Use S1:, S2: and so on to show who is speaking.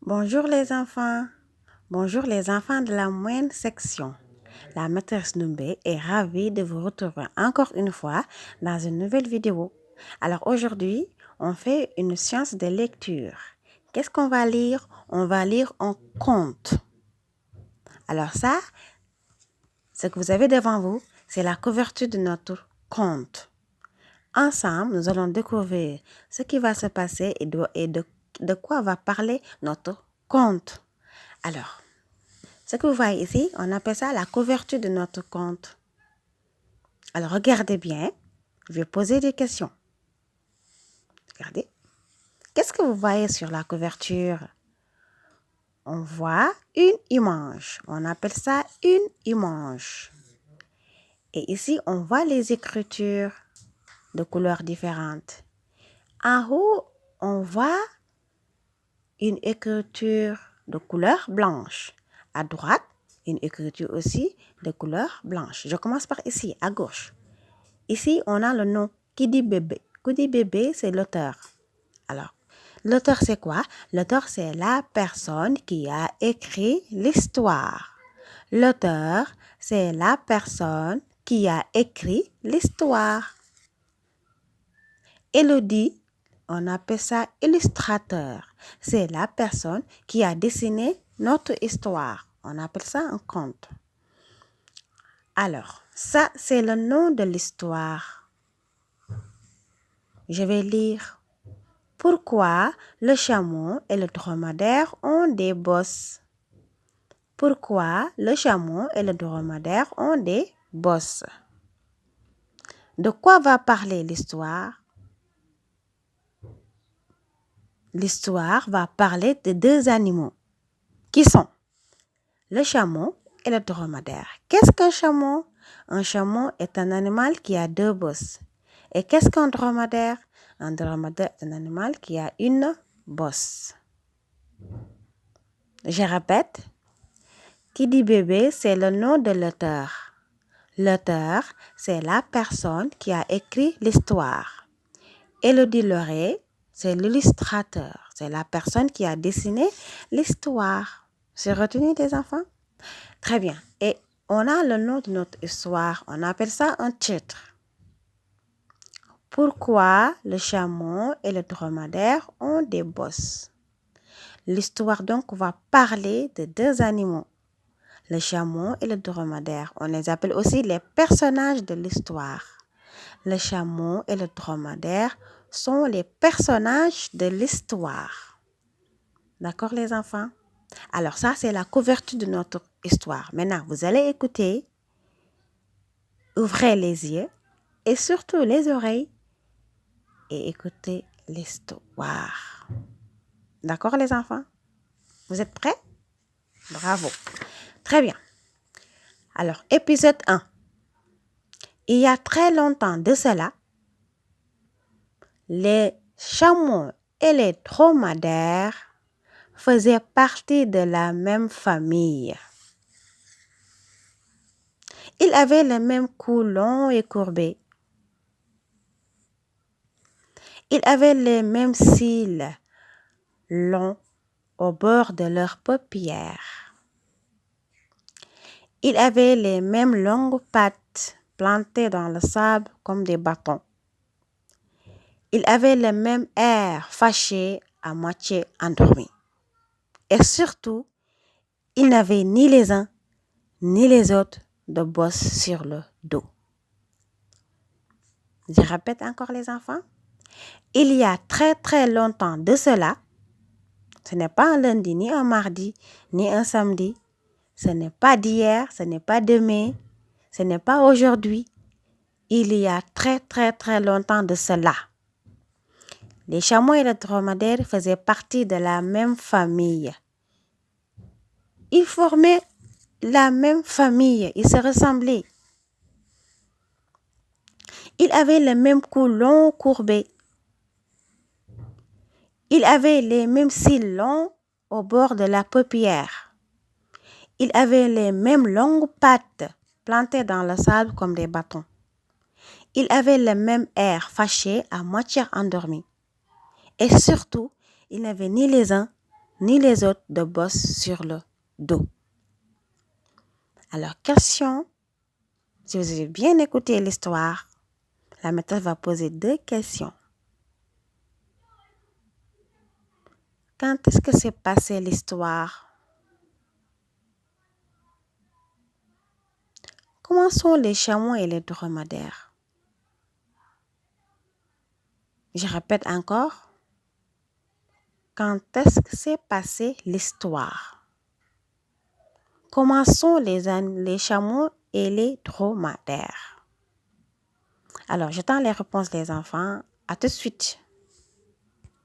S1: Bonjour les enfants. Bonjour les enfants de la moyenne section. La maîtresse Numbé est ravie de vous retrouver encore une fois dans une nouvelle vidéo. Alors aujourd'hui, on fait une séance de lecture. Qu'est-ce qu'on va lire? On va lire un conte. Alors ça, ce que vous avez devant vous, c'est la couverture de notre conte. Ensemble, nous allons découvrir ce qui va se passer et de quoi va parler notre conte. Alors, ce que vous voyez ici, on appelle ça la couverture de notre conte. Alors, regardez bien. Je vais poser des questions. Regardez. Qu'est-ce que vous voyez sur la couverture? On voit une image. On appelle ça une image. Et ici, on voit les écritures de couleurs différentes. En haut, on voit une écriture de couleur blanche. À droite, une écriture aussi de couleur blanche. Je commence par ici, à gauche. Ici, on a le nom Kidi Bébé. Kidi Bébé, c'est l'auteur. Alors, l'auteur, c'est quoi? L'auteur, c'est la personne qui a écrit l'histoire. L'auteur, c'est la personne qui a écrit l'histoire. Élodie, on appelle ça illustrateur. C'est la personne qui a dessiné notre histoire. On appelle ça un conte. Alors, ça, c'est le nom de l'histoire. Je vais lire. Pourquoi le chameau et le dromadaire ont des bosses? Pourquoi le chameau et le dromadaire ont des bosses? De quoi va parler l'histoire? L'histoire va parler de deux animaux qui sont le chameau et le dromadaire. Qu'est-ce qu'un chameau? Un chameau est un animal qui a deux bosses. Et qu'est-ce qu'un dromadaire? Un dromadaire est un animal qui a une bosse. Je répète, Kidi Bébé, c'est le nom de l'auteur. L'auteur, c'est la personne qui a écrit l'histoire. Élodie Lauré, c'est l'illustrateur. C'est la personne qui a dessiné l'histoire. C'est retenu, les enfants? Très bien. Et on a le nom de notre histoire. On appelle ça un titre. Pourquoi le chameau et le dromadaire ont des bosses? L'histoire donc va parler de deux animaux, le chameau et le dromadaire. On les appelle aussi les personnages de l'histoire. Le chameau et le dromadaire sont les personnages de l'histoire. D'accord les enfants? Alors ça, c'est la couverture de notre histoire. Maintenant, vous allez écouter, ouvrez les yeux et surtout les oreilles et écoutez l'histoire. D'accord les enfants? Vous êtes prêts? Bravo. Très bien. Alors, épisode 1. Il y a très longtemps de cela, les chameaux et les dromadaires faisaient partie de la même famille. Ils avaient le même cou long et courbé. Ils avaient les mêmes cils longs au bord de leurs paupières. Ils avaient les mêmes longues pattes plantées dans le sable comme des bâtons. Ils avaient le même air fâché à moitié endormi. Et surtout, ils n'avaient ni les uns ni les autres de bosses sur le dos. Je répète encore les enfants. Il y a très très longtemps de cela, ce n'est pas un lundi, ni un mardi, ni un samedi, ce n'est pas d'hier, ce n'est pas demain, ce n'est pas aujourd'hui. Il y a très très très longtemps de cela. Les chameaux et les dromadaires faisaient partie de la même famille. Ils formaient la même famille, ils se ressemblaient. Ils avaient le même cou long courbé. Ils avaient les mêmes cils longs au bord de la paupière. Ils avaient les mêmes longues pattes plantées dans le sable comme des bâtons. Ils avaient le même air fâché à moitié endormi. Et surtout, ils n'avaient ni les uns ni les autres de bosse sur le dos. Alors, question, si vous avez bien écouté l'histoire, la maîtresse va poser 2 questions. Quand est-ce que s'est passée l'histoire? Comment sont les chameaux et les dromadaires? Je répète encore. Quand est-ce que s'est passée l'histoire? Comment sont les chameaux et les dromadaires? Alors, j'attends les réponses des enfants. À tout de suite.